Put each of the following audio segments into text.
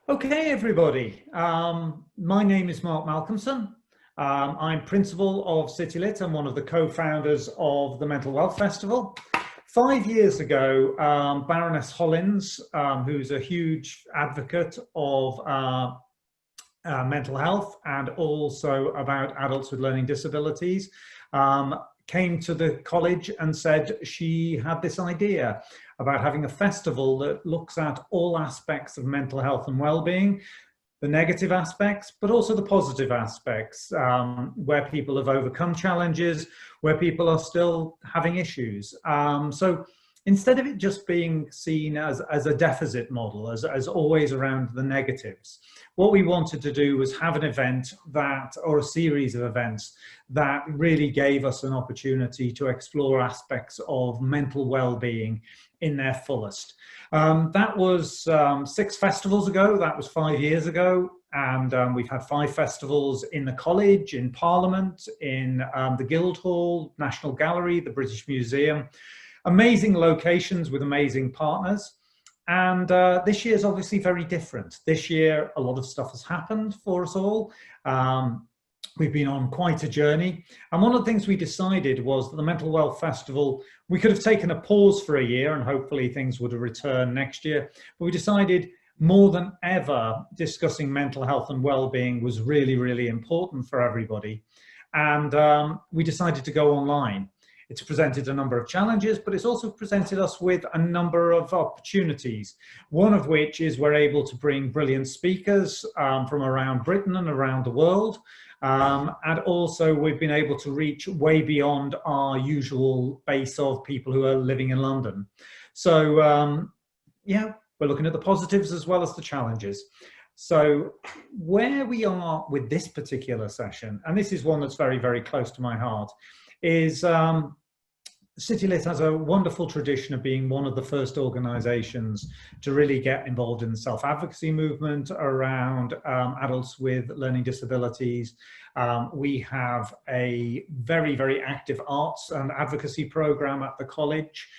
Okay, everybody. My name is Mark Malcolmson. I'm principal of CityLit and one of the co-founders of the Mental Wealth Festival. 5 years ago, Baroness Hollins, who's a huge advocate of mental health and also about adults with learning disabilities, came to the college and said she had this idea about having a festival that looks at all aspects of mental health and well-being, the negative aspects, but also the positive aspects, where people have overcome challenges, where people are still having issues. So instead of it just being seen as a deficit model, as always around the negatives, what we wanted to do was have an event or a series of events that really gave us an opportunity to explore aspects of mental well-being in their fullest. That was 6 festivals ago, that was 5 years ago, and we've had 5 festivals in the college, in Parliament, in the Guildhall, National Gallery, the British Museum. Amazing locations with amazing partners. And this year is obviously very different. This year, a lot of stuff has happened for us all. We've been on quite a journey. And one of the things we decided was that the Mental Wealth Festival, we could have taken a pause for a year and hopefully things would have returned next year. But we decided more than ever, discussing mental health and well-being was really, really important for everybody. And we decided to go online. It's presented a number of challenges, but it's also presented us with a number of opportunities. One of which is we're able to bring brilliant speakers from around Britain and around the world. And also we've been able to reach way beyond our usual base of people who are living in London. So yeah, we're looking at the positives as well as the challenges. So where we are with this particular session, and this is one that's very, very close to my heart, is CityLit has a wonderful tradition of being one of the first organisations to really get involved in the self-advocacy movement around adults with learning disabilities. We have a very, very active arts and advocacy programme at the college,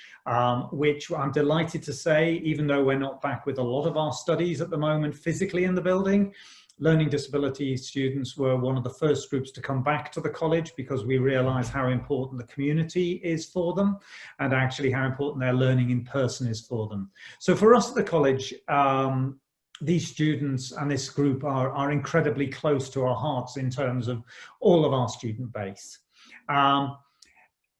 which I'm delighted to say, even though we're not back with a lot of our studies at the moment physically in the building, learning disability students were one of the first groups to come back to the college because we realised how important the community is for them and actually how important their learning in person is for them. So for us at the college, these students and this group are incredibly close to our hearts in terms of all of our student base. And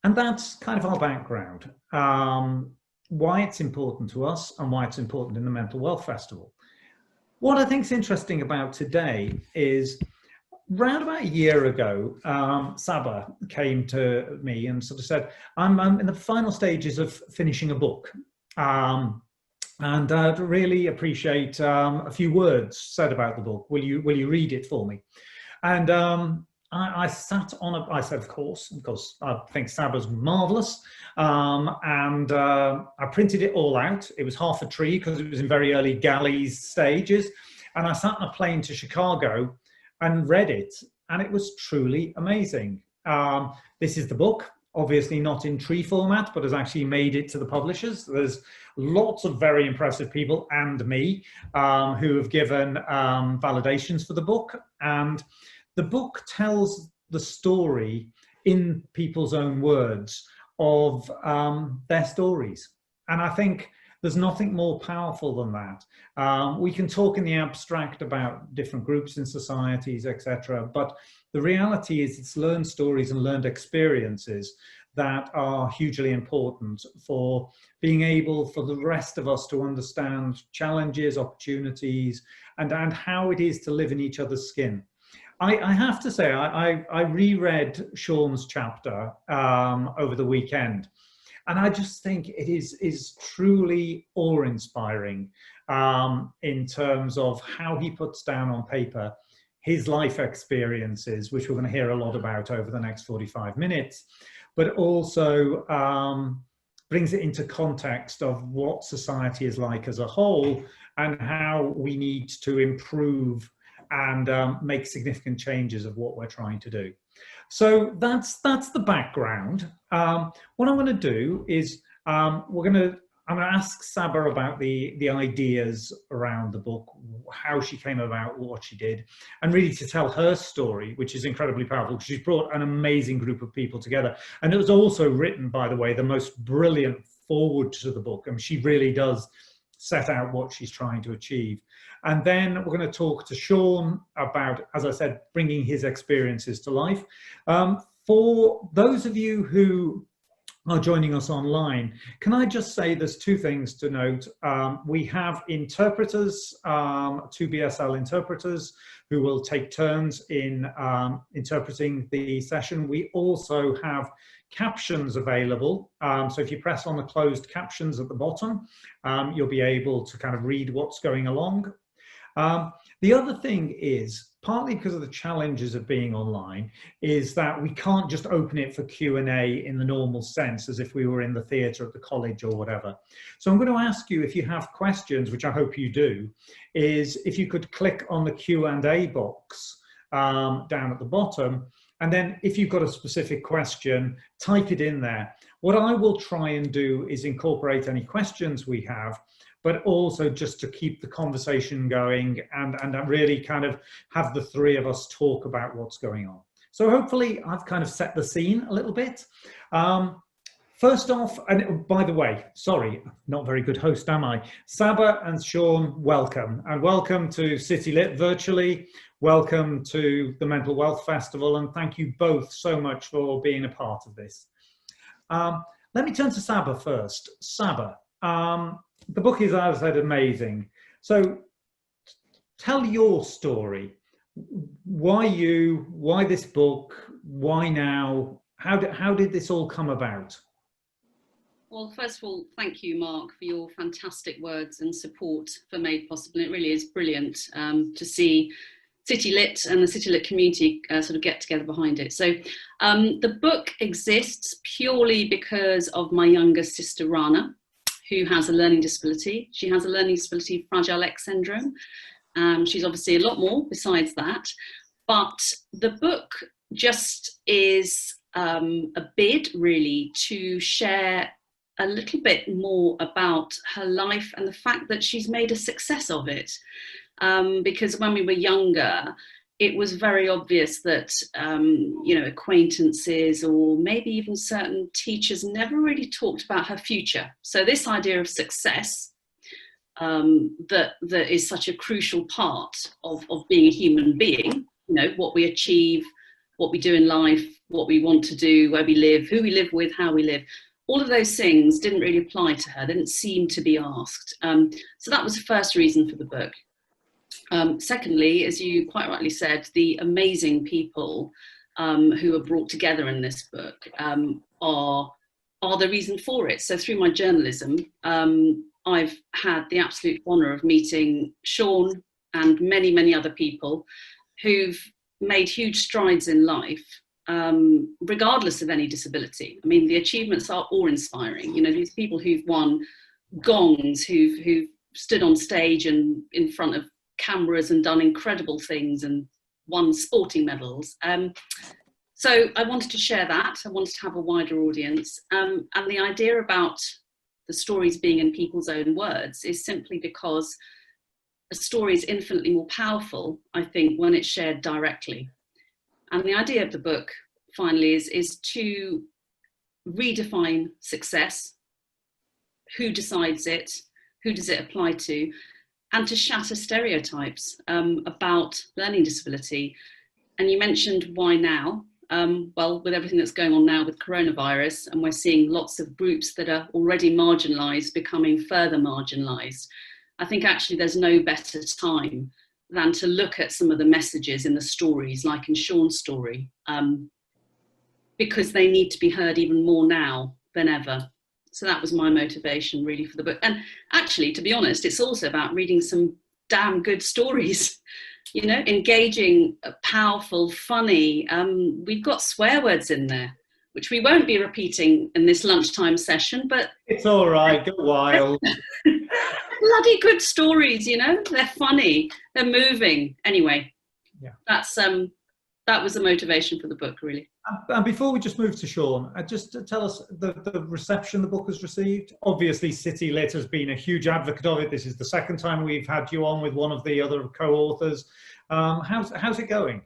that's kind of our background, why it's important to us and why it's important in the Mental Wealth Festival. What I think is interesting about today is, round about a year ago, Saba came to me and sort of said, I'm in the final stages of finishing a book. And I'd really appreciate a few words said about the book. Will you read it for me? And I sat on I said, of course, I think Saba's marvellous. And I printed it all out. It was half a tree because it was in very early galleys stages. And I sat on a plane to Chicago and read it. And it was truly amazing. This is the book, obviously not in tree format, but has actually made it to the publishers. There's lots of very impressive people and me who have given validations for the book. And the book tells the story in people's own words of their stories. And I think there's nothing more powerful than that. We can talk in the abstract about different groups in societies, etc. But the reality is it's learned stories and learned experiences that are hugely important for being able for the rest of us to understand challenges, opportunities, and how it is to live in each other's skin. I have to say, I reread Shaun's chapter over the weekend, and I just think it is truly awe-inspiring in terms of how he puts down on paper his life experiences, which we're going to hear a lot about over the next 45 minutes, but also brings it into context of what society is like as a whole and how we need to improve and make significant changes of what we're trying to do. So that's the background. What I'm going to do is we're going to I'm going to ask Saba about the ideas around the book, how she came about, what she did, and really to tell her story, which is incredibly powerful. She's brought an amazing group of people together. And it was also written, by the way, the most brilliant forward to the book. I mean, she really does set out what she's trying to achieve. And then we're going to talk to Shaun about, as I said, bringing his experiences to life. For those of you who are joining us online, can I just say there's two things to note. We have interpreters, two BSL interpreters, who will take turns in interpreting the session. We also have captions available. So if you press on the closed captions at the bottom, you'll be able to kind of read what's going along. The other thing is, partly because of the challenges of being online, is that we can't just open it for Q&A in the normal sense, as if we were in the theatre at the college or whatever. So I'm going to ask you, if you have questions, which I hope you do, is if you could click on the Q&A box down at the bottom, and then if you've got a specific question, type it in there. What I will try and do is incorporate any questions we have, but also just to keep the conversation going and really kind of have the three of us talk about what's going on. So hopefully I've kind of set the scene a little bit. First off, and by the way, sorry, not very good host, am I? Saba and Shaun, welcome. And welcome to City Lit virtually. Welcome to the Mental Wealth Festival. And thank you both so much for being a part of this. Let me turn to Saba first. Saba, the book is, as I said, amazing. So tell your story. Why you? Why this book? Why now? How did this all come about? Well, first of all, thank you, Mark, for your fantastic words and support for Made Possible. It really is brilliant to see City Lit and the City Lit community sort of get together behind it. So the book exists purely because of my younger sister, Rana, who has a learning disability. She has a learning disability, Fragile X syndrome. She's obviously a lot more besides that. But the book just is a bid, really, to share a little bit more about her life and the fact that she's made a success of it. Because when we were younger, it was very obvious that, you know, acquaintances or maybe even certain teachers never really talked about her future. So this idea of success, that is such a crucial part of being a human being, you know, what we achieve, what we do in life, what we want to do, where we live, who we live with, how we live. All of those things didn't really apply to her. They didn't seem to be asked. So that was the first reason for the book. Secondly, as you quite rightly said, the amazing people who are brought together in this book are the reason for it. So through my journalism, I've had the absolute honour of meeting Shaun and many, many other people who've made huge strides in life, regardless of any disability. I mean, the achievements are awe-inspiring. You know, these people who've won gongs, who've stood on stage and in front of cameras and done incredible things and won sporting medals. So I wanted to share that. I wanted to have a wider audience. And the idea about the stories being in people's own words is simply because a story is infinitely more powerful, I think, when it's shared directly. And the idea of the book, finally, is to redefine success. Who decides it? Who does it apply to? And to shatter stereotypes about learning disability. And you mentioned why now? Well, with everything that's going on now with coronavirus, and we're seeing lots of groups that are already marginalised becoming further marginalised, I think actually there's no better time than to look at some of the messages in the stories, like in Shaun's story, because they need to be heard even more now than ever. So that was my motivation really for the book. And actually, to be honest, it's also about reading some damn good stories, you know, engaging, powerful, funny. We've got swear words in there, which we won't be repeating in this lunchtime session, but it's all right, go wild. Bloody good stories, you know, they're funny, they're moving. Anyway, yeah, that was the motivation for the book, really. And before we just move to Shaun, just tell us the reception the book has received. Obviously, City Lit has been a huge advocate of it. This is the second time we've had you on with one of the other co-authors. How's it going?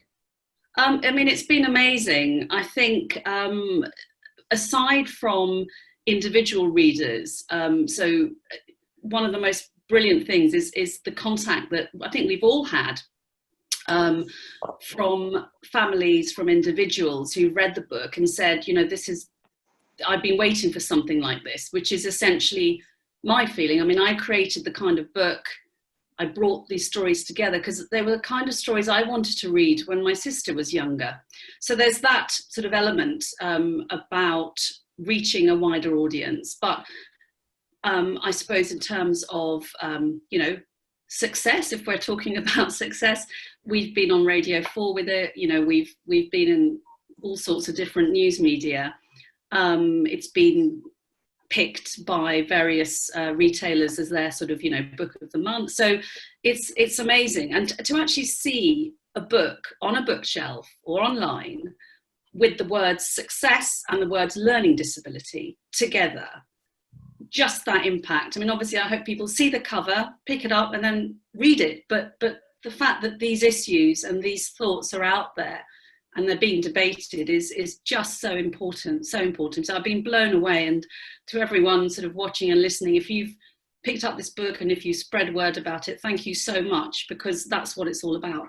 I mean, it's been amazing. I think, aside from individual readers, so one of the most brilliant things is the contact that I think we've all had from families, from individuals who read the book and said, you know, I've been waiting for something like this, which is essentially my feeling. I mean, I created the kind of book, I brought these stories together because they were the kind of stories I wanted to read when my sister was younger. So there's that sort of element about reaching a wider audience. But I suppose in terms of, you know, success, if we're talking about success, we've been on Radio 4 with it. You know, we've been in all sorts of different news media. It's been picked by various retailers as their sort of, you know, book of the month. So it's amazing. And to actually see a book on a bookshelf or online with the words success and the words learning disability together, just that impact. I mean, obviously I hope people see the cover, pick it up and then read it. But the fact that these issues and these thoughts are out there and they're being debated is just so important, so important. So I've been blown away. And to everyone sort of watching and listening, if you've picked up this book and if you spread word about it, thank you so much, because that's what it's all about.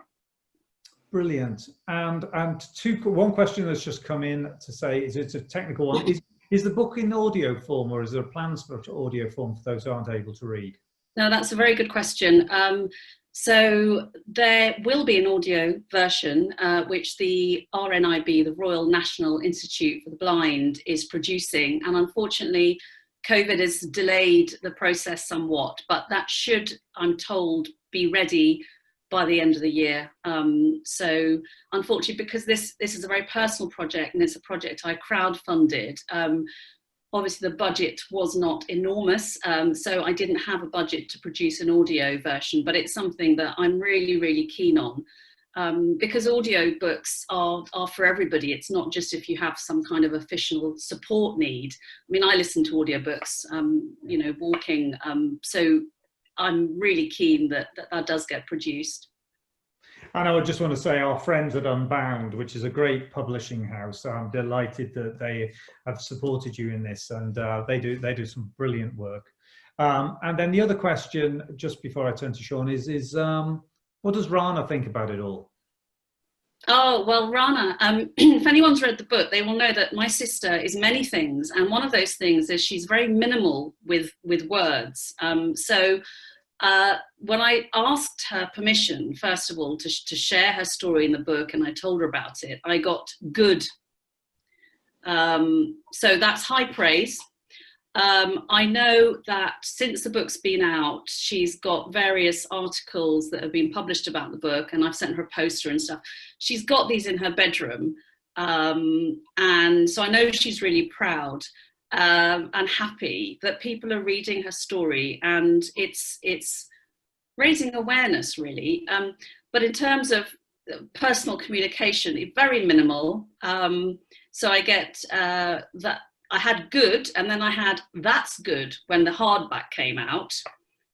Brilliant. And one question that's just come in to say, it's a technical one. Is the book in audio form, or is there plans for audio form for those who aren't able to read? No, that's a very good question. So there will be an audio version, which the RNIB, the Royal National Institute for the Blind, is producing. And unfortunately, COVID has delayed the process somewhat, but that should, I'm told, be ready by the end of the year. So unfortunately, because this is a very personal project and it's a project I crowdfunded, obviously the budget was not enormous, so I didn't have a budget to produce an audio version, but it's something that I'm really, really keen on, because audio books are for everybody. It's not just if you have some kind of official support need. I mean, I listen to audiobooks, you know, walking, so I'm really keen that does get produced. And I would just want to say our friends at Unbound, which is a great publishing house, I'm delighted that they have supported you in this, and they do some brilliant work. And then the other question, just before I turn to Shaun, is what does Rana think about it all? Oh, well, Rana, if anyone's read the book, they will know that my sister is many things. And one of those things is she's very minimal with words. When I asked her permission, first of all, to share her story in the book, and I told her about it, I got good. So that's high praise. I know that since the book's been out, she's got various articles that have been published about the book, and I've sent her a poster and stuff. She's got these in her bedroom. And so I know she's really proud. And happy that people are reading her story, and it's raising awareness, really. But in terms of personal communication, it's very minimal. So I get that I had good, and then I had that's good when the hardback came out,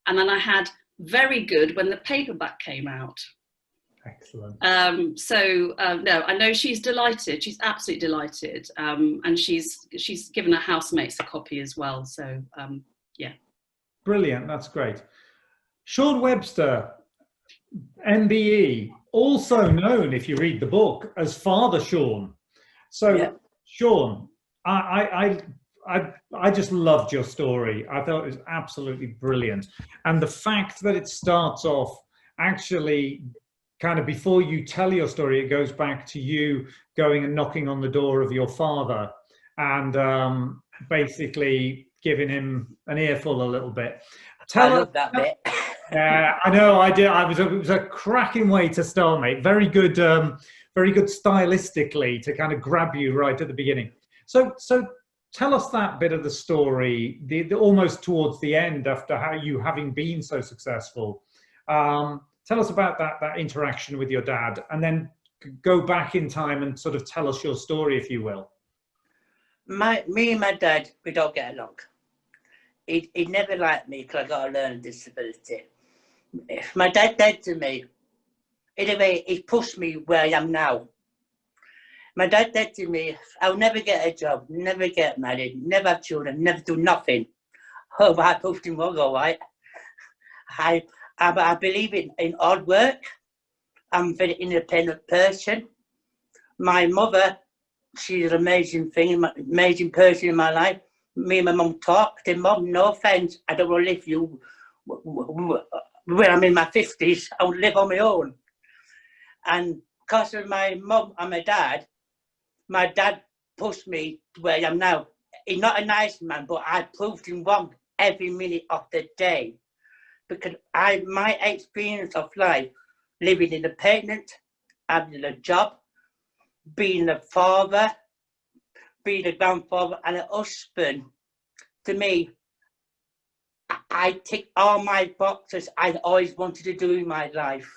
and then I had very good when the paperback came out. Excellent. No, I know she's delighted. She's absolutely delighted, and she's given her housemates a copy as well. So yeah, brilliant. That's great. Shaun Webster MBE, also known, if you read the book, as Father Shaun. So yeah. Shaun, I just loved your story. I thought it was absolutely brilliant, and the fact that it starts off actually kind of before you tell your story, it goes back to you going and knocking on the door of your father and basically giving him an earful a little bit. I love that bit. I know, I did. It was a cracking way to start, mate. Very good stylistically to kind of grab you right at the beginning. So tell us that bit of the story, the almost towards the end, after having been so successful. Tell us about that interaction with your dad, and then go back in time and sort of tell us your story, if you will. Me and my dad, we don't get along. He never liked me because I got a learning disability. If my dad said to me, in a way, he pushed me where I am now. My dad said to me, I'll never get a job, never get married, never have children, never do nothing. Oh, I proved him wrong, all right. I believe in hard work. I'm a very independent person. My mother, she's an amazing person in my life. Me and my mum talked, and Mum, no offence, I don't want to live you when I'm in my 50s. I want to live on my own. And because of my mum and my dad pushed me to where I am now. He's not a nice man, but I proved him wrong every minute of the day. Because my experience of life, living independent, having a job, being a father, being a grandfather and a husband, to me, I tick all my boxes I always wanted to do in my life.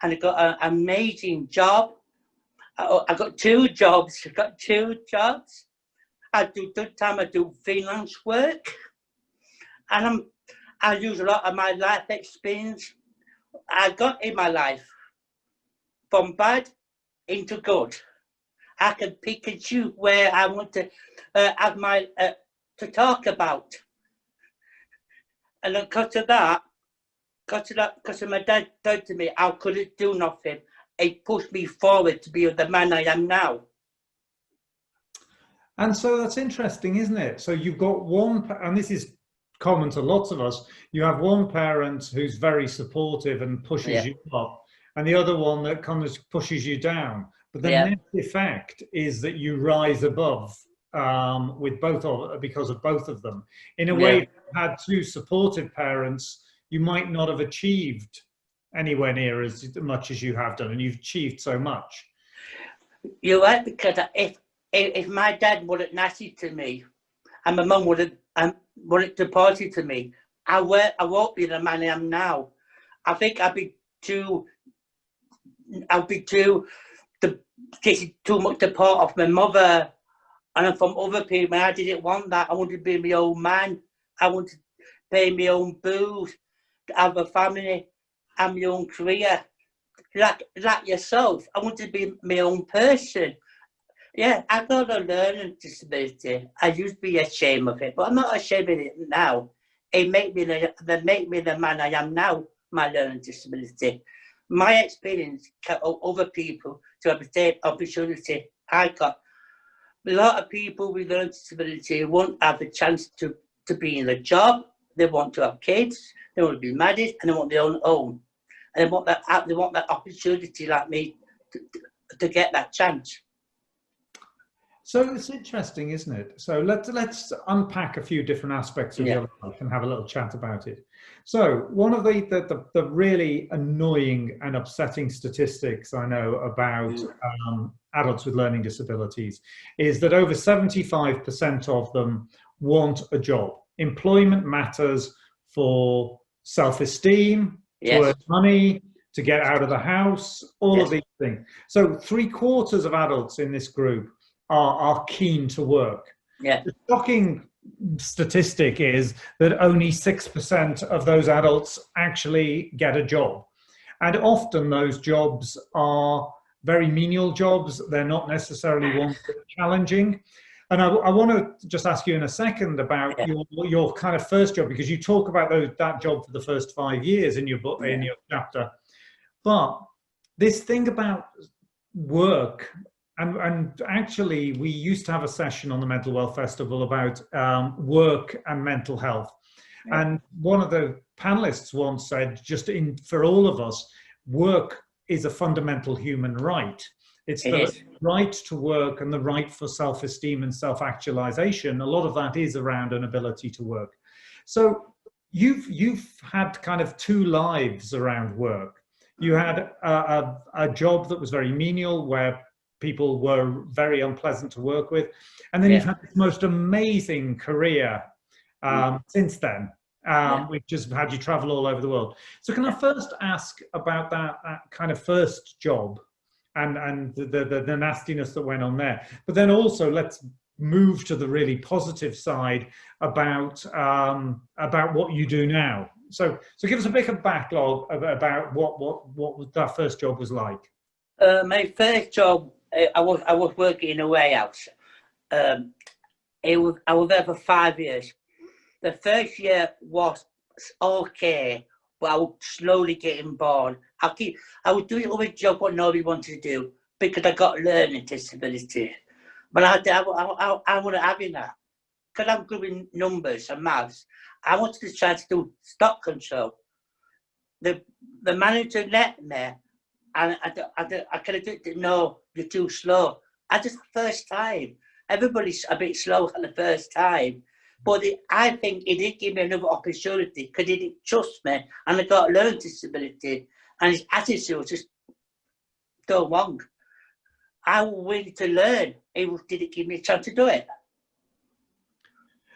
And I got an amazing job. I got 2 jobs. I do freelance work. And I use a lot of my life experience I got in my life from bad into good. I can pick and choose where I want to have my to talk about. And because of that, because my dad said to me, I couldn't do nothing. It pushed me forward to be the man I am now. And so that's interesting, isn't it? So you've got one, and this is common to lots of us, you have one parent who's very supportive and pushes you up, and the other one that kind of pushes you down. But the net effect is that you rise above with because of both of them. In a way, if you had 2 supportive parents, you might not have achieved anywhere near as much as you have done, and you've achieved so much. You're right, because if my dad wasn't nasty to me, and my mum wasn't supportive to me, I won't be the man I am now. I think I'll be too getting too much support of my mother and from other people. I didn't want that. I wanted to be my own man. I wanted to pay my own bills, have a family, have my own career. Like yourself, I wanted to be my own person. Yeah, I got a learning disability. I used to be ashamed of it, but I'm not ashamed of it now. It make me the man I am now, my learning disability. My experience can help other people to have the same opportunity I got. A lot of people with learning disability won't have the chance to be in a job. They want to have kids, they want to be married, and they want their own home. And they want that opportunity like me to get that chance. So it's interesting, isn't it? So let's unpack a few different aspects of your life and have a little chat about it. So one of the really annoying and upsetting statistics I know about adults with learning disabilities is that over 75% of them want a job. Employment matters for self-esteem, to earn money, to get out of the house, all of these things. So 3/4 of adults in this group are keen to work. The shocking statistic is that only 6% of those adults actually get a job. And often those jobs are very menial jobs. They're not necessarily ones that are challenging. And I want to just ask you in a second about your kind of first job, because you talk about that job for the first 5 years in your book, in your chapter. But this thing about work, and actually we used to have a session on the Mental Wealth Festival about work and mental health. And one of the panelists once said, for all of us, work is a fundamental human right. It's the right to work and the right for self-esteem and self-actualization. A lot of that is around an ability to work. So you've had kind of 2 lives around work. You had a job that was very menial, where people were very unpleasant to work with. And then you've had this most amazing career since then, which has had you travel all over the world. So can I first ask about that kind of first job? and the nastiness that went on there. But then also let's move to the really positive side about what you do now. So give us a bit of backlog about what that first job was like. My first job, I was working in a warehouse. I was there for 5 years. The first year was okay, but I was slowly getting bored. I was doing other job what nobody wanted to do because I got learning disability. But I wasn't having that. Because I'm good with numbers and maths, I wanted to try to do stock control. The manager let me, and I kind of didn't know, you're too slow. I just first time. Everybody's a bit slow at the first time. But I think he did give me another opportunity because he didn't trust me and I got a learning disability and his attitude was just so wrong. I was willing to learn. He didn't give me a chance to do it.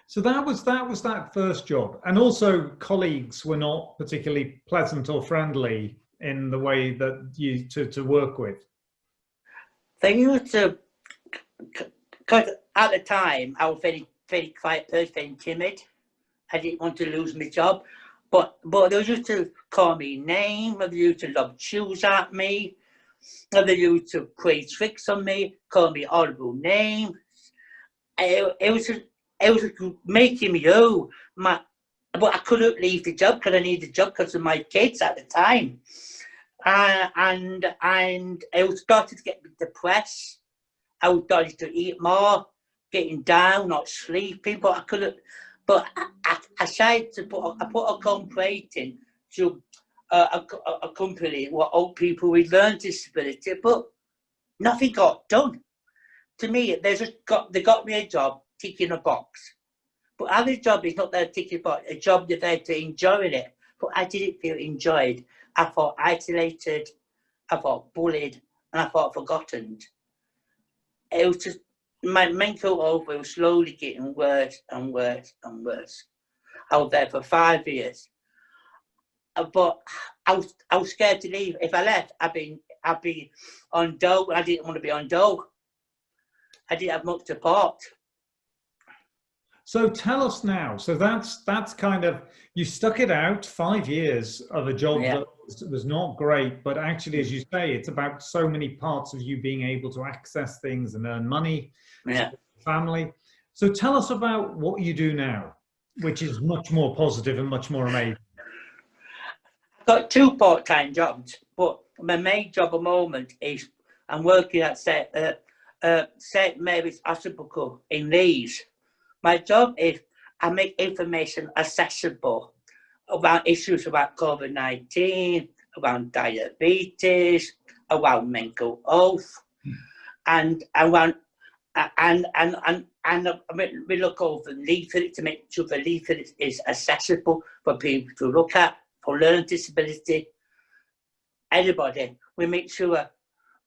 So that was that first job. And also colleagues were not particularly pleasant or friendly in the way that you to work with. They used to, because at the time I was very quiet person, very timid. I didn't want to lose my job. But they used to call me names, they used to lob shoes at me, they used to play tricks on me, call me horrible names. It was making me ill. But I couldn't leave the job because I needed the job because of my kids at the time. And I was starting to get depressed. I was starting to eat more, getting down, not sleeping, but I couldn't. But I tried to put a complaint in to a company what old people with learning disability, but nothing got done. To me, they got me a job ticking a box. But our job is not there ticking a box, a job they're there to enjoy it. But I didn't feel enjoyed. I felt isolated, I felt bullied, and I felt forgotten. It was just, my mental health was slowly getting worse and worse and worse. I was there for 5 years. But I was scared to leave. If I left, I'd be on dole. I didn't want to be on dole. I didn't have much support. So tell us now. So that's kind of, you stuck it out 5 years of a job that was not great, but actually, as you say, it's about so many parts of you being able to access things and earn money, family. So tell us about what you do now, which is much more positive and much more amazing. I've got 2 part-time jobs, but my main job at the moment is I'm working at St Mary's Hospital in Leeds. My job is I make information accessible about issues about COVID-19, around diabetes, around mental health, and we look over leaflets to make sure the leaflet is accessible for people to look at, for learning disability. Anybody, we make sure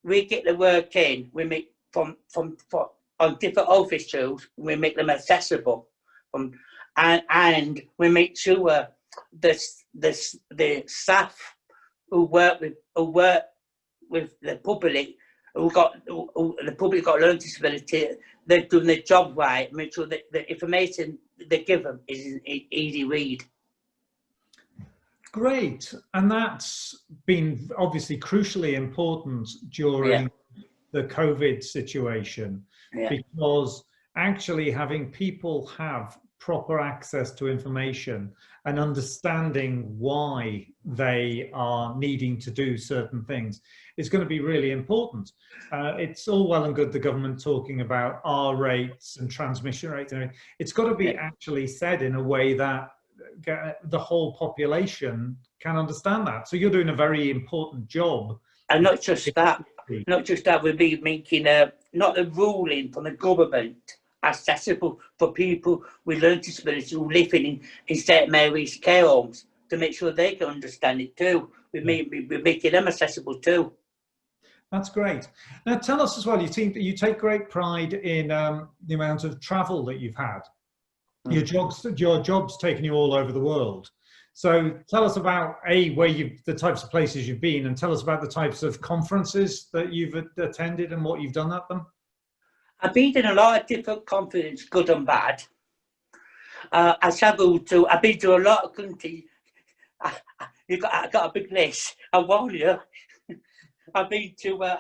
we get the work in. We make on different office tools, we make them accessible, and we make sure the staff who work with the public, the public got learning disability, they're doing their job right. Make sure that the information they give them is easy read. Great, and that's been obviously crucially important during the COVID situation, because actually having people have proper access to information and understanding why they are needing to do certain things is going to be really important. It's all well and good the government talking about R rates and transmission rates. It's got to be actually said in a way that the whole population can understand that. So you're doing a very important job. And not just that, we'll be making not a ruling from the government accessible for people with learning disabilities who live in St Mary's care homes, to make sure they can understand it too. We're making them accessible too. That's great. Now tell us as well, you take great pride in the amount of travel that you've had. Your job's taken you all over the world. So tell us about the types of places you've been, and tell us about the types of conferences that you've attended and what you've done at them. I've been in a lot of different conferences, good and bad. I've been to a lot of countries. I got a big list. I warn you. I've been to Europe.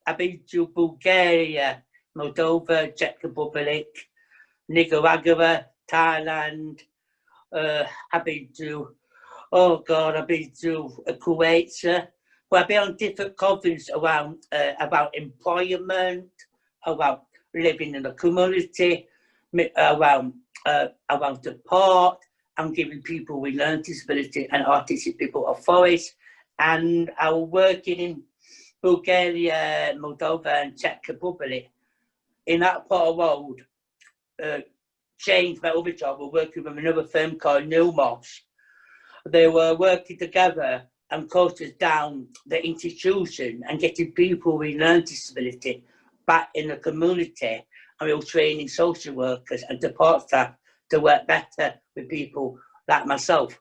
I've been to Bulgaria, Moldova, Czech Republic, Nicaragua, Thailand. I've been to Kuwait. But I've been on different conferences around about employment, about living in the community, around support, and giving people with learning disability and autistic people a voice. And I was working in Bulgaria, Moldova, and Czech Republic. In that part of the world, changed my other job. We're working with another firm called Newmos. They were working together and closing down the institution and getting people with learning disability back in the community. And we were training social workers and support staff to work better with people like myself.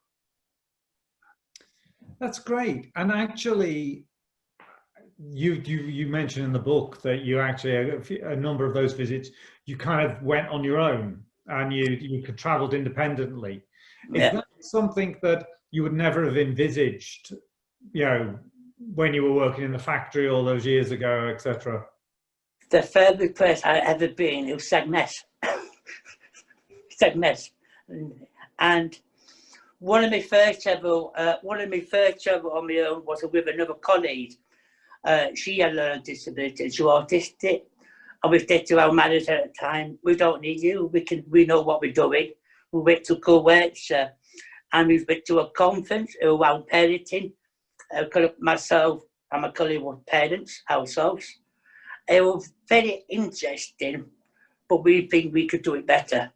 That's great. And actually, you mentioned in the book that you actually, a number of those visits, you kind of went on your own and you traveled independently. Is that something that you would never have envisaged, when you were working in the factory all those years ago, etc.? The furthest place I've ever been, it was Sagnes. Sagnes. And one of my first travel on my own was with another colleague. She had a learning disability and she was autistic. And we said to our manager at the time, we don't need you, we know what we're doing. We went to Kuwait and we went to a conference around parenting. Myself and my colleague were parents ourselves. It was very interesting, but we think we could do it better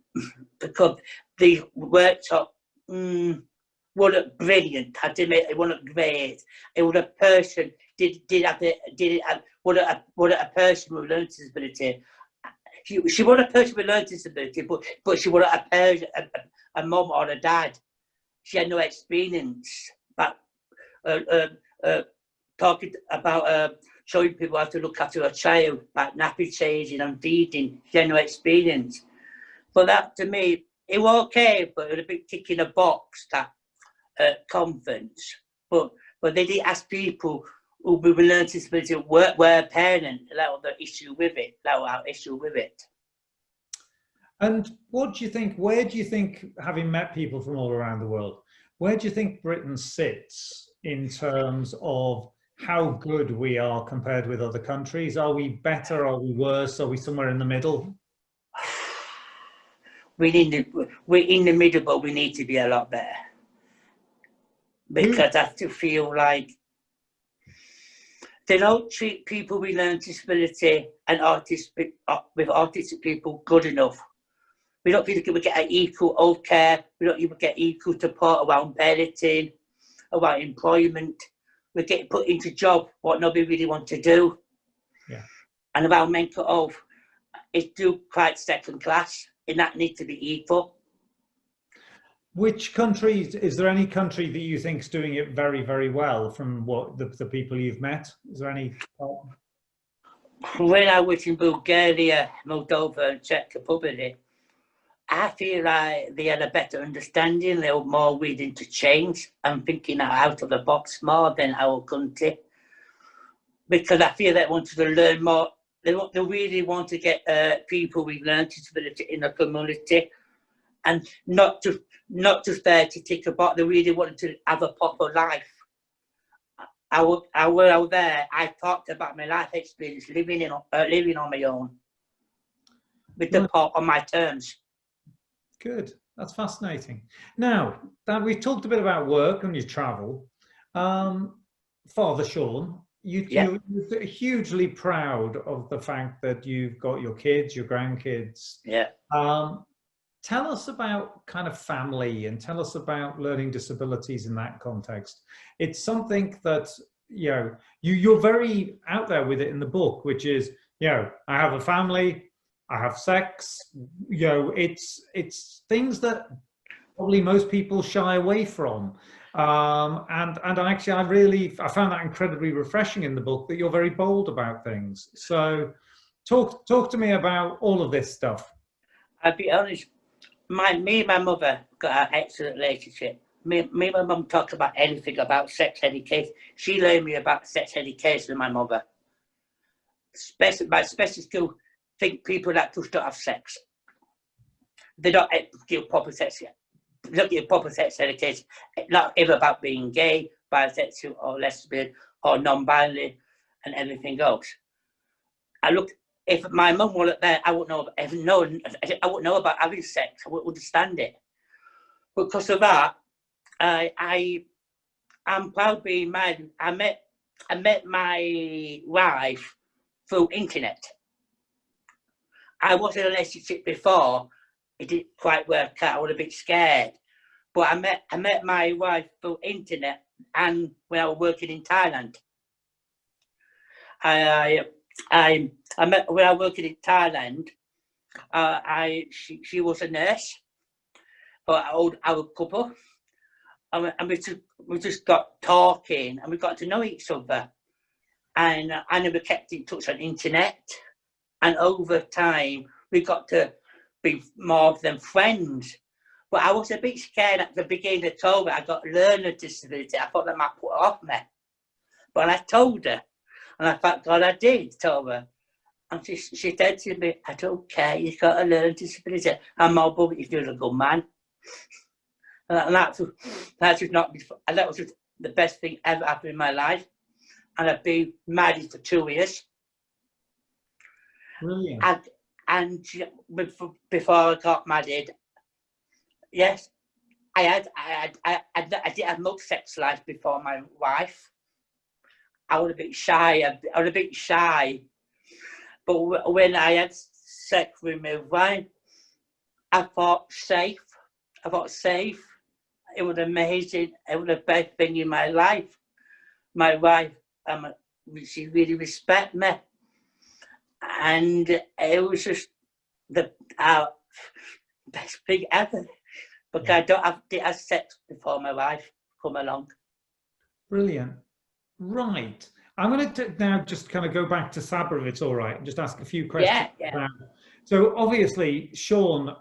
because the workshop wasn't brilliant. I did it wasn't great. It was a person what a person with learning disability. She was a person with learning disability, but she was a mum or a dad. She had no experience. But talking about showing people how to look after a child, like nappy changing and feeding, she had no experience. But that, to me, it was okay, but it was a bit ticking a box, that conference. But they did ask people who with learning disability were parents, allow the issue with it, allow our issue with it. And what do you think, where do you think, having met people from all around the world, where do you think Britain sits in terms of how good we are compared with other countries? Are we better? Are we worse? Are we somewhere in the middle? We're in the middle, but we need to be a lot better. Because I still feel like they don't treat people with learning disability and with autistic people good enough. We don't feel like we get equal health care. We don't even get equal support around parenting, around employment. We get put into job what nobody really wants to do. Yeah. And about mental health, it's still quite second class, and that needs to be equal. Which countries, is there any country that you think is doing it very, very well from what the people you've met? Is there any? When I was in Bulgaria, Moldova and Czech Republic, I feel like they had a better understanding. They were more willing to change and thinking out of the box more than our country. Because I feel they wanted to learn more. They really want to get people with learning disability in the community, and not just there to tick a box. They really wanted to have a proper life. I was there. I talked about my life experience, living on my own, with the part on my terms. Good. That's fascinating. Now that we've talked a bit about work and your travel, Father Shaun, you're hugely proud of the fact that you've got your kids, your grandkids. Yeah. Tell us about kind of family and tell us about learning disabilities in that context. It's something that, you're very out there with it in the book, which is, I have a family, I have sex, it's things that probably most people shy away from. And actually, I found that incredibly refreshing in the book, that you're very bold about things. So talk to me about all of this stuff. I'll be honest, me and my mother got an excellent relationship. Me and my mum talk about anything about sex education. She learned me about sex education, my mother. My special school think people that just don't have sex. They don't give proper sex yet. They don't give proper sex education. It's not ever about being gay, bisexual, or lesbian, or non-binary, and everything else. If my mum wasn't there, I wouldn't know. I wouldn't know about having sex. I wouldn't understand it. Because of that, I'm proud being married. I met my wife through internet. I was in a relationship before. It didn't quite work out. I was a bit scared. But I met my wife through internet, and when I was working in Thailand. I met when I was working in Thailand. She was a nurse for our couple, and we just got talking, and we got to know each other, and we kept in touch on the internet, and over time we got to be more than friends. But I was a bit scared at the beginning. I told her I got learning disability. I thought that might put her off me, but I told her, and I thank God I did tell her. And she said to me, I don't care, you've got a learning disability. I'm mobile, if you're a good man. And that was just the best thing ever happened in my life. And I've been married for 2 years. Brilliant. And before I got married, yes, I did have no sex life before my wife. I was a bit shy. But when I had sex with my wife, I felt safe. It was amazing. It was the best thing in my life. My wife, she really respected me. And it was just the best thing ever. Because I didn't have sex before my wife come along. Brilliant. Right. I'm going to now just kind of go back to Saba, if it's all right, and just ask a few questions. Yeah. So obviously, Shaun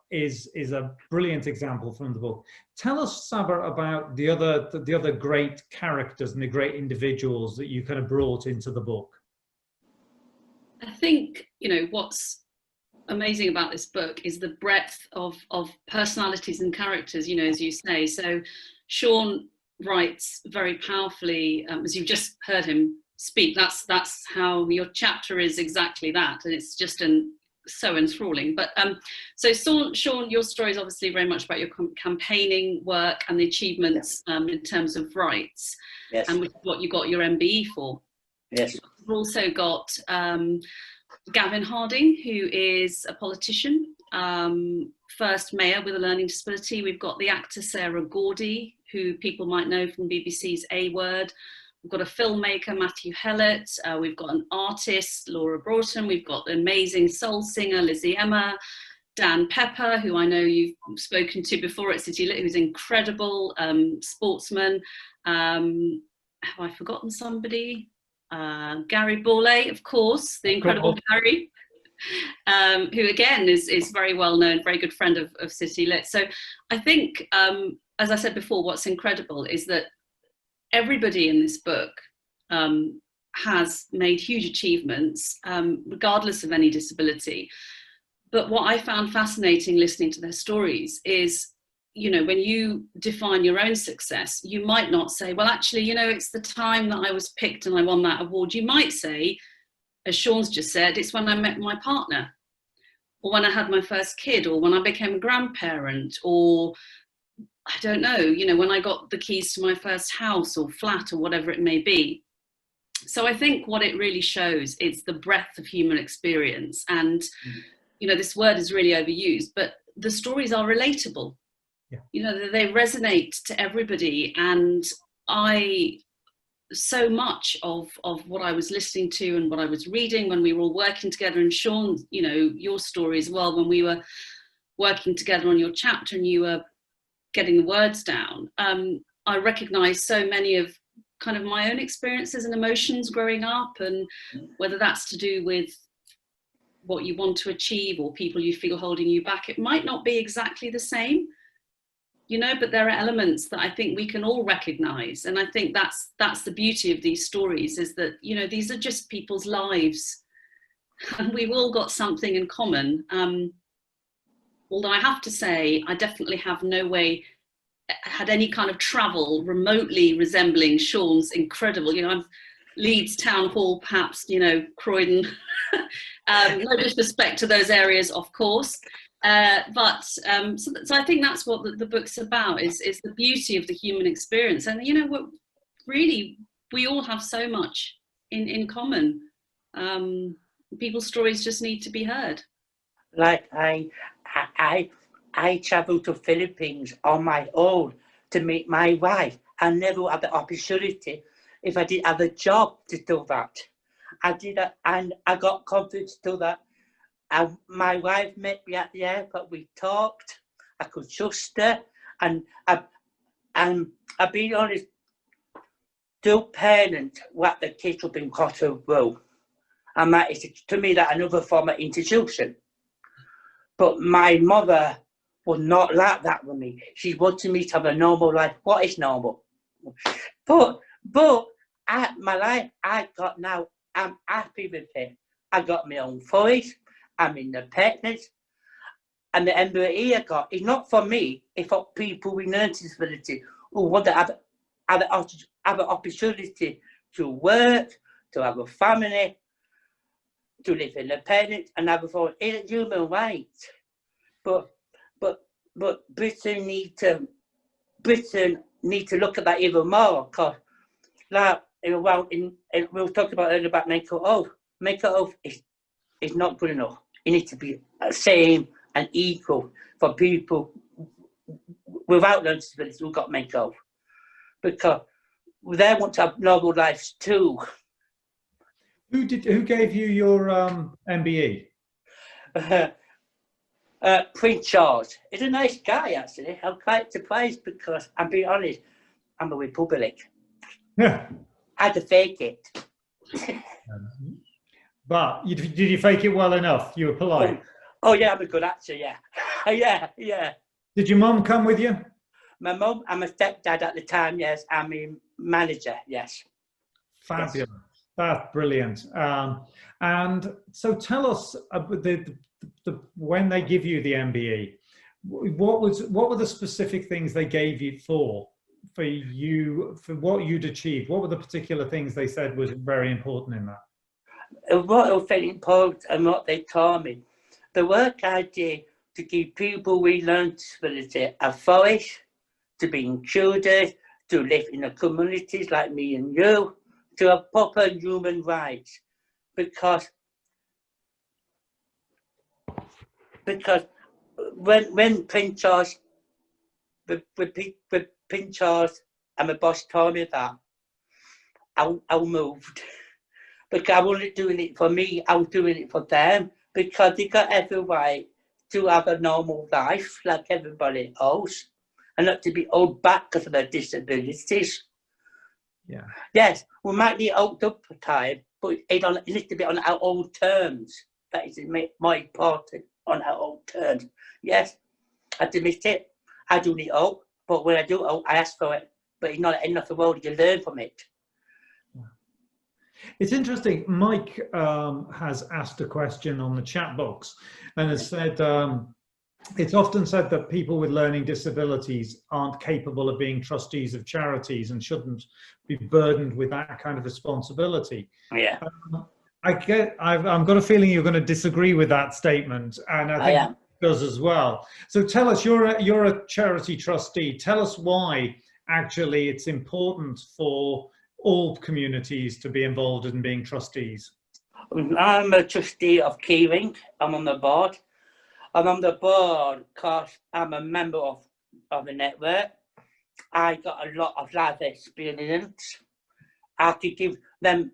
is a brilliant example from the book. Tell us, Saba, about the other great characters and the great individuals that you kind of brought into the book. I think, what's amazing about this book is the breadth of personalities and characters, as you say. So Shaun writes very powerfully, as you've just heard him speak. That's how your chapter is, exactly that, and it's just so enthralling. But so Shaun, your story is obviously very much about your campaigning work and the achievements in terms of rights. Yes. And which is what you got your MBE for. Yes. We've also got Gavin Harding, who is a politician, first mayor with a learning disability. We've got the actor Sarah Gordy, who people might know from BBC's A Word. We've got a filmmaker, Matthew Hellett. We've got an artist, Laura Broughton. We've got the amazing soul singer, Lizzie Emma. Dan Pepper, who I know you've spoken to before at City Lit, who's incredible, sportsman. Have I forgotten somebody? Gary Borley, of course, the incredible Gary, who again is very well known, very good friend of City Lit. So I think, as I said before, what's incredible is that everybody in this book has made huge achievements, regardless of any disability. But what I found fascinating listening to their stories is, when you define your own success, you might not say, well, actually, it's the time that I was picked and I won that award. You might say, as Shaun's just said, it's when I met my partner, or when I had my first kid, or when I became a grandparent, or I don't know, when I got the keys to my first house or flat or whatever it may be. So I think what it really shows is the breadth of human experience. And, this word is really overused, but the stories are relatable. Yeah. They resonate to everybody. And so much of what I was listening to and what I was reading when we were all working together, and Shaun, your story as well, when we were working together on your chapter and you were getting the words down, I recognise so many of kind of my own experiences and emotions growing up, and whether that's to do with what you want to achieve or people you feel holding you back. It might not be exactly the same, you know, but there are elements that I think we can all recognise. And I think that's the beauty of these stories, is that, you know, these are just people's lives and we've all got something in common. Although I have to say, I definitely have no way had any kind of travel remotely resembling Shaun's incredible, you know, I'm Leeds Town Hall, perhaps, you know, Croydon, no disrespect to those areas, of course. So I think that's what the book's about, is the beauty of the human experience. And, you know, really, we all have so much in common. People's stories just need to be heard. Like I travelled to Philippines on my own to meet my wife. I never had the opportunity if I didn't have a job to do that. I did that, and I got confidence to do that. And my wife met me at the airport. We talked. I could trust her, and I'll be honest. Do parents what the kids have been got to do, and that is, to me, that another form of institution. But my mother was not like that with me. She wanted me to have a normal life. What is normal? But my life I got now, I'm happy with it. I got my own voice. I'm independent. And the MBE I got is not for me, it's for people with learning disability who want to have an opportunity to work, to have a family, to live independent, and have a phone. It's a human right. But Britain need to look at that even more, because like, we'll talk about earlier about mental health. Mental health is not good enough. It needs to be the same and equal for people without learning disabilities who've got mental health, because they want to have normal lives too. Who gave you your MBE? Prince Charles. He's a nice guy, actually. I'm quite surprised, because I'm being honest, I'm a Republic. Yeah. I had to fake it. But did you fake it well enough? You were polite. Oh yeah, I'm a good actor, yeah. yeah. Did your mum come with you? My mum and my stepdad at the time, yes, and my manager, yes. Fabulous. Yes. That's brilliant. And so tell us, when they give you the MBE, what were the specific things they gave you for you, for what you'd achieved? What were the particular things they said was very important in that? What was very important and what they taught me, the work I did to give people with learning disability a voice, to be included, to live in the communities like me and you, to have proper human rights, because when Prince Charles, with Prince Charles and my boss told me that, I moved. Because I wasn't doing it for me, I was doing it for them, because they got every right to have a normal life like everybody else, and not to be held back because of their disabilities. Yeah. Yes, we might be held up for time, but it needs to be on our own terms. That is more important, on our own terms. Yes, I admit it. I do need help, but when I do help, I ask for it. But it's not enough the world, you learn from it. It's interesting. Mike has asked a question on the chat box and has said, it's often said that people with learning disabilities aren't capable of being trustees of charities and shouldn't be burdened with that kind of responsibility. Yeah. I've got a feeling you're going to disagree with that statement, and I think it does as well. So tell us, you're a charity trustee. Tell us why actually it's important for all communities to be involved in being trustees. I'm a trustee of Keyring. I'm on the board. I'm on the board because I'm a member of the network. I got a lot of life experience. I could give an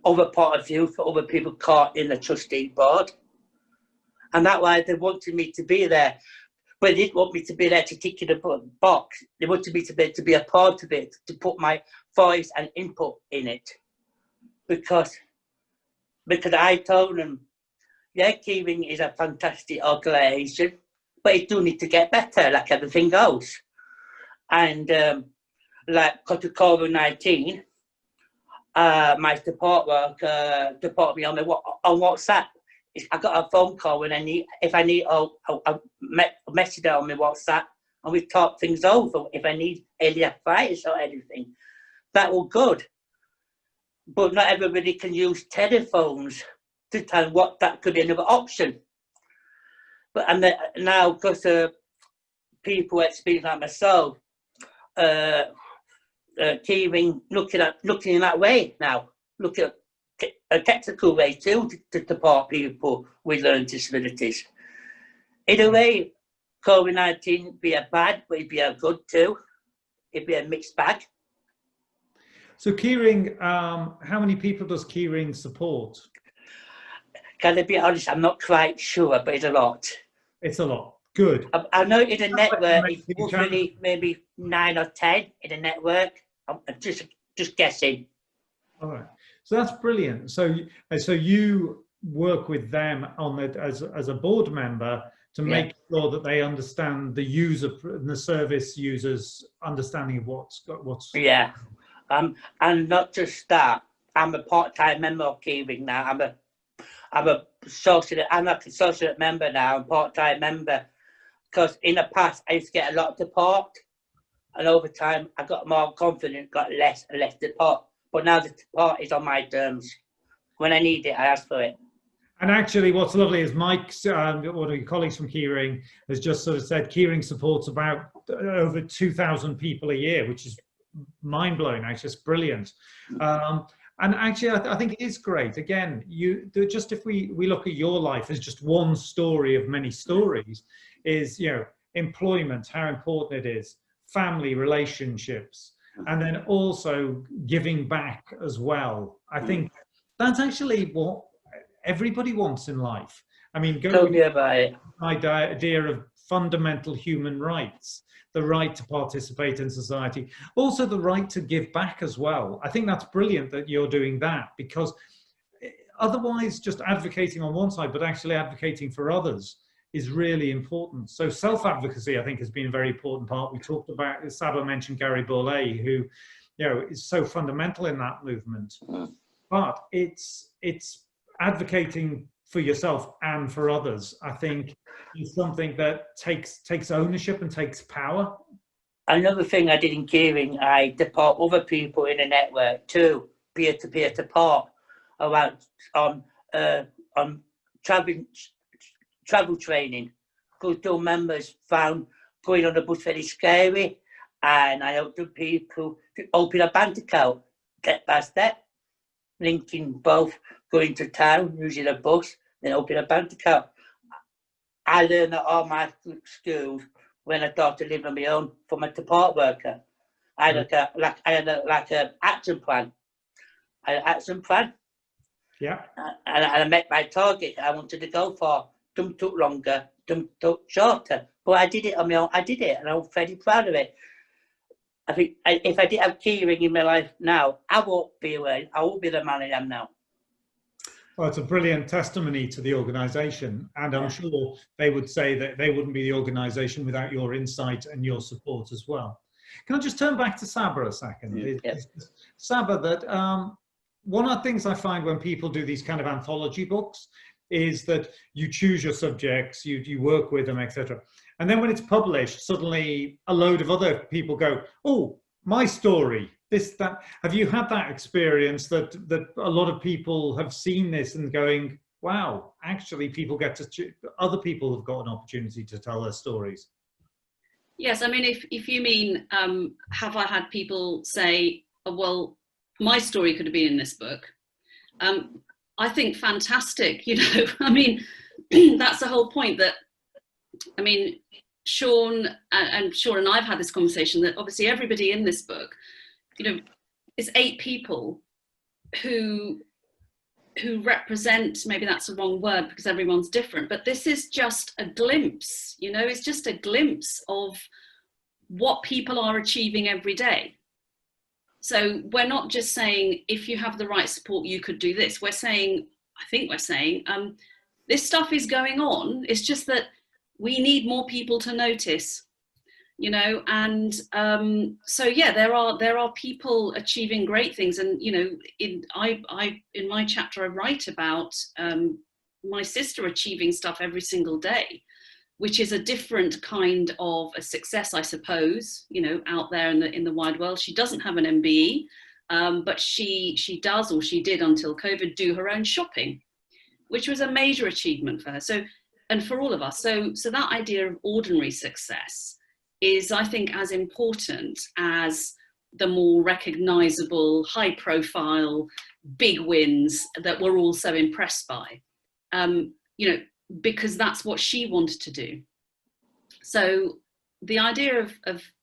other point of view for other people caught in the trustee board. And that's why they wanted me to be there. but they didn't want me to be there to tick in the box. They wanted me to be a part of it, to put my voice and input in it. Because I told them, yeah, keyring is a fantastic organisation, but it do need to get better, like everything else. And like, because of COVID-19, my support worker support me on WhatsApp. I got a phone call when if I need a message on my WhatsApp, and we talk things over. If I need any advice or anything, that was good. But not everybody can use telephones to tell what that could be another option. But now, because people experience like myself, keyring looking in that way now, look at a technical way too to support people with learning disabilities. In a way, COVID-19 be a bad, but it'd be a good too. It'd be a mixed bag. So keyring, how many people does keyring support? Can I be honest? I'm not quite sure, but it's a lot. It's a lot. Good. I know in a network it's roughly maybe 9 or 10 in a network. I'm just guessing. All right. So that's brilliant. So you work with them on it as a board member to make sure that they understand the user and the service users' understanding of what's. Yeah. And not just that. I'm a part-time member of keyring now. I'm a associate member now. I'm part-time member. Because in the past, I used to get a lot of support. And over time, I got more confident, got less and less support. But now the support is on my terms. When I need it, I ask for it. And actually, what's lovely is Mike, one of your colleagues from keyring, has just sort of said keyring supports about over 2,000 people a year, which is mind-blowing. Actually, it's brilliant. And actually, I think it is great. Again, just if we look at your life as just one story of many stories, is, you know, employment, how important it is, family relationships, and then also giving back as well. I think that's actually what everybody wants in life. I mean, Tell me about it. Idea of fundamental human rights, the right to participate in society, also the right to give back as well. I think that's brilliant that you're doing that, because otherwise just advocating on one side, but actually advocating for others is really important. So self-advocacy, I think, has been a very important part. We talked about, Saba mentioned Gary Bourlet, who, you know, is so fundamental in that movement. But it's advocating for yourself and for others, I think, is something that takes ownership and takes power. Another thing I did in keyring, I support other people in a network too, peer-to-peer support around on travel training. Because some members found going on the bus very scary, and I helped the people to open a bank account step by step, linking both going to town, using a bus, then open a bank account. I learned all my skills when I started living on my own from a support worker. I had an action plan. Yeah. And I met my target I wanted to go for. Some took longer, some took shorter. But I did it on my own. I did it, and I'm very proud of it. I think if I didn't have keyring in my life now, I won't be the man I am now. Well, it's a brilliant testimony to the organisation, and I'm sure they would say that they wouldn't be the organisation without your insight and your support as well. Can I just turn back to Saba a second? Saba, that one of the things I find when people do these kind of anthology books is that you choose your subjects, you work with them, etc. And then when it's published, suddenly a load of other people go, oh, my story, this, that. Have you had that experience that a lot of people have seen this and going, wow, actually people other people have got an opportunity to tell their stories? Yes, I mean, if you mean, have I had people say, oh, well, my story could have been in this book? I think fantastic, you know, I mean, that's the whole point. That, I mean, Shaun and I've had this conversation that obviously everybody in this book, you know, is 8 people who who represent, maybe that's the wrong word because everyone's different, but this is just a glimpse, you know, it's just a glimpse of what people are achieving every day. So we're not just saying, if you have the right support, you could do this. We're saying, I think we're saying, this stuff is going on. It's just that we need more people to notice, you know, and so yeah, there are people achieving great things. And, you know, in my chapter, I write about my sister achieving stuff every single day, which is a different kind of a success, I suppose, you know, out there in the wide world. She doesn't have an MBE, but she does, or she did until COVID, do her own shopping, which was a major achievement for her. So, and for all of us. So that idea of ordinary success is, I think, as important as the more recognizable, high profile, big wins that we're all so impressed by, you know, because that's what she wanted to do. So the idea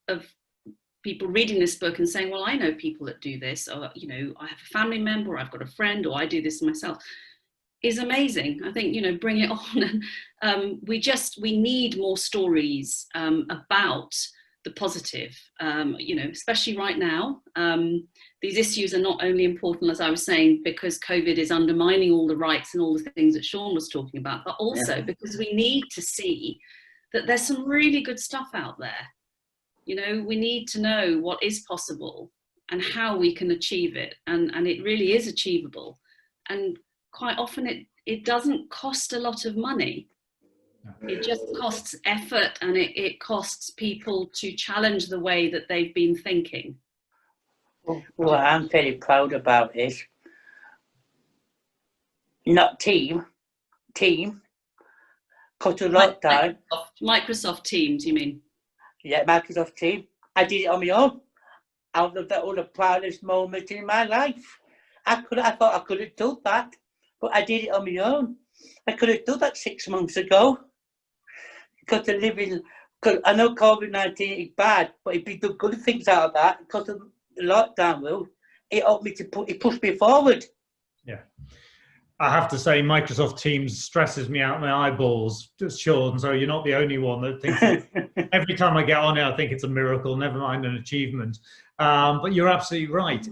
of people reading this book and saying, well, I know people that do this, or, you know, I have a family member, or I've got a friend, or I do this myself, is amazing. I think, you know, bring it on. And we need more stories about the positive, you know, especially right now. These issues are not only important, as I was saying, because COVID is undermining all the rights and all the things that Shaun was talking about, but also because we need to see that there's some really good stuff out there. You know, we need to know what is possible and how we can achieve it. And it really is achievable. And quite often it doesn't cost a lot of money. It just costs effort, and it costs people to challenge the way that they've been thinking. Well, I'm very proud about it. Not team, cut a lockdown. Microsoft Teams, you mean? Yeah, Microsoft Team. I did it on my own. Out of that, all the proudest moment in my life. I thought I could have done that, but I did it on my own. I could have done that 6 months ago. Because I know COVID-19 is bad, but if we do good things out of that, because of the lockdown rule, it pushed me forward. Yeah. I have to say, Microsoft Teams stresses me out my eyeballs, Shaun, so you're not the only one that thinks every time I get on it, I think it's a miracle, never mind an achievement. But you're absolutely right.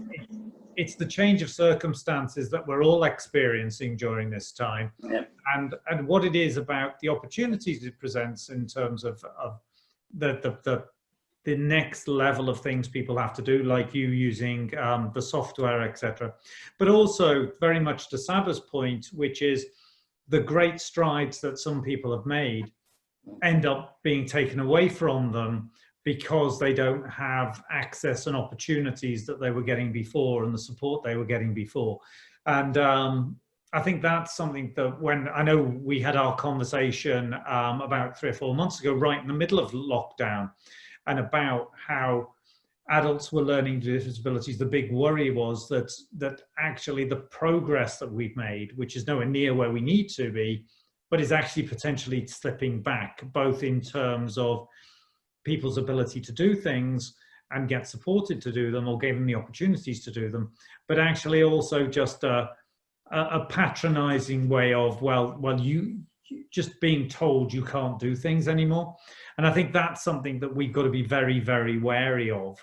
It's the change of circumstances that we're all experiencing during this time, and what it is about the opportunities it presents in terms of the next level of things people have to do, like you using the software, etc. But also very much to Saba's point, which is the great strides that some people have made end up being taken away from them because they don't have access and opportunities that they were getting before and the support they were getting before. And I think that's something that, when I know we had our conversation about 3 or 4 months ago, right in the middle of lockdown, and about how adults were learning disabilities, the big worry was that actually the progress that we've made, which is nowhere near where we need to be, but is actually potentially slipping back, both in terms of people's ability to do things and get supported to do them, or given the opportunities to do them, but actually also just a patronizing way of, well, you just being told you can't do things anymore. And I think that's something that we've got to be very, very wary of.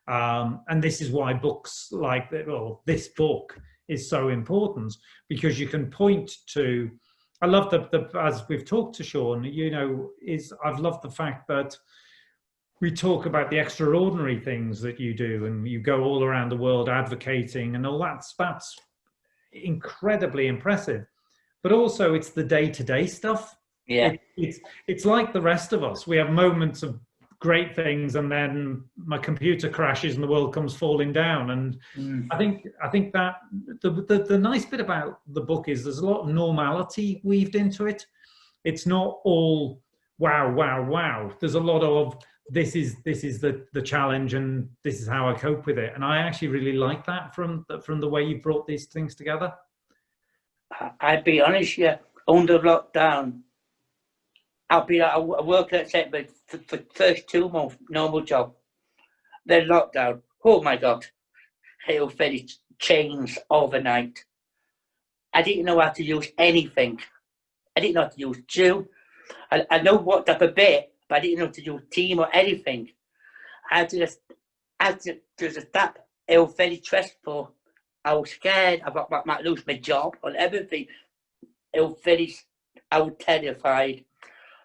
And this is why books like this book is so important, because you can point to, I love as we've talked to Shaun, you know, I've loved the fact that we talk about the extraordinary things that you do, and you go all around the world advocating and all that's incredibly impressive. But also it's the day-to-day stuff. Yeah. It's like the rest of us. We have moments of great things, and then my computer crashes and the world comes falling down. And I think that the nice bit about the book is there's a lot of normality weaved into it. It's not all wow. There's a lot of this is the challenge, and this is how I cope with it. And I actually really like that from the way you brought these things together. I'd be honest, under lockdown, I work at Setman for the first 2 months, normal job. Then lockdown, oh my God, it very changed overnight. I didn't know how to use anything. I didn't know how to use Jew. I know WhatsApp a bit, but I didn't know how to use Team or anything. I just stop. It was very stressful. I was scared I might lose my job and everything. I was terrified.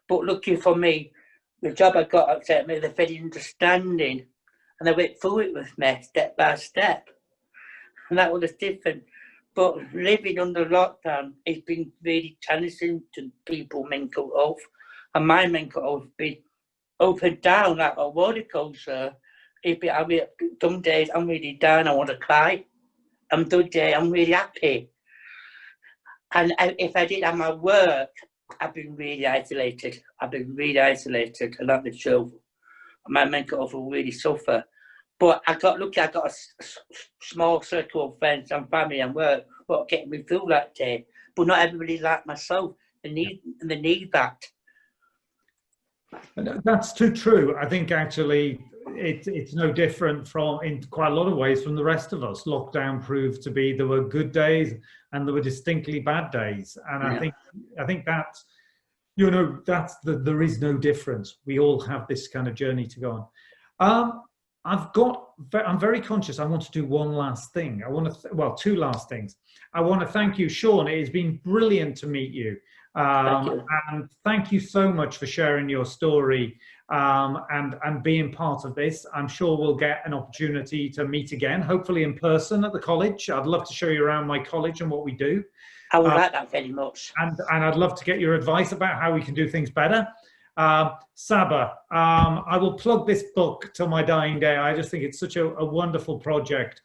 But lucky for me, the job I got upset me, they're very understanding. And they went through it with me step by step. And that was different. But living under lockdown, it's been really challenging to people's mental health. And my mental health has been up and down like a roller coaster. Some days I'm really down, I want to cry. And some days I'm really happy. And if I didn't have my work, I've been really isolated. And that the truth. My mental health will really suffer. But I got lucky, I got a small circle of friends and family and work what getting me through that day. But not everybody like myself. They need that. That's too true. I think actually it's no different from, in quite a lot of ways, from the rest of us. Lockdown proved to be there were good days and there were distinctly bad days. And yeah. I think that's, you know, there is no difference. We all have this kind of journey to go on. I'm very conscious. I want to do one last thing. Two last things. I want to thank you, Shaun. It has been brilliant to meet you. Thank you. And thank you so much for sharing your story and being part of this. I'm sure we'll get an opportunity to meet again, hopefully in person at the college. I'd love to show you around my college and what we do. I would like that very much. And I'd love to get your advice about how we can do things better. Saba, I will plug this book till my dying day. I just think it's such a wonderful project.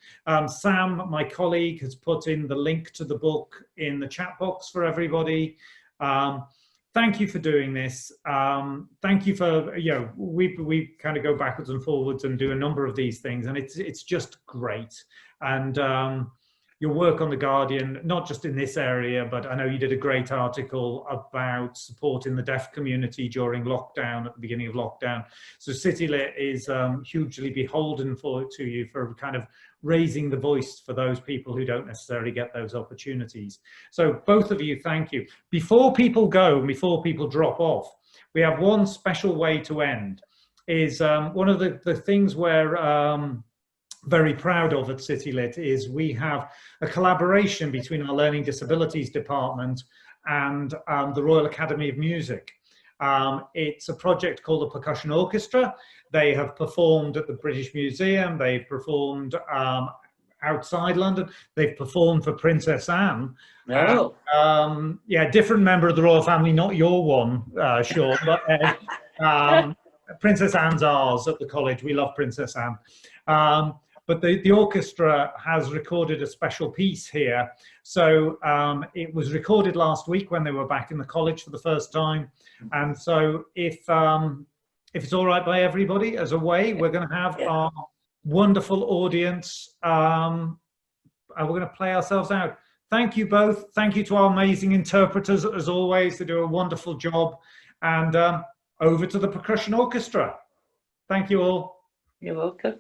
Sam, my colleague, has put in the link to the book in the chat box for everybody. Thank you for doing this. Thank you for, you know, we kind of go backwards and forwards and do a number of these things, and it's just great. And your work on The Guardian, not just in this area, but I know you did a great article about supporting the deaf community during lockdown, at the beginning of lockdown. So CityLit is hugely beholden to you for kind of raising the voice for those people who don't necessarily get those opportunities. So both of you, thank you. Before people go, before people drop off, we have one special way to end. Is one of the things we're very proud of at CityLit is we have a collaboration between our Learning Disabilities Department and the Royal Academy of Music. It's a project called the Percussion Orchestra. They have performed at the British Museum, they've performed outside London, they've performed for Princess Anne. Oh. Yeah, different member of the royal family, not your one, Shaun, but Princess Anne's ours at the college. We love Princess Anne. But the orchestra has recorded a special piece here. So it was recorded last week when they were back in the college for the first time. And so if it's all right by everybody, as a way, we're going to have our wonderful audience and we're going to play ourselves out. Thank you both. Thank you to our amazing interpreters, as always. They do a wonderful job. And over to the Percussion Orchestra. Thank you all. You're welcome.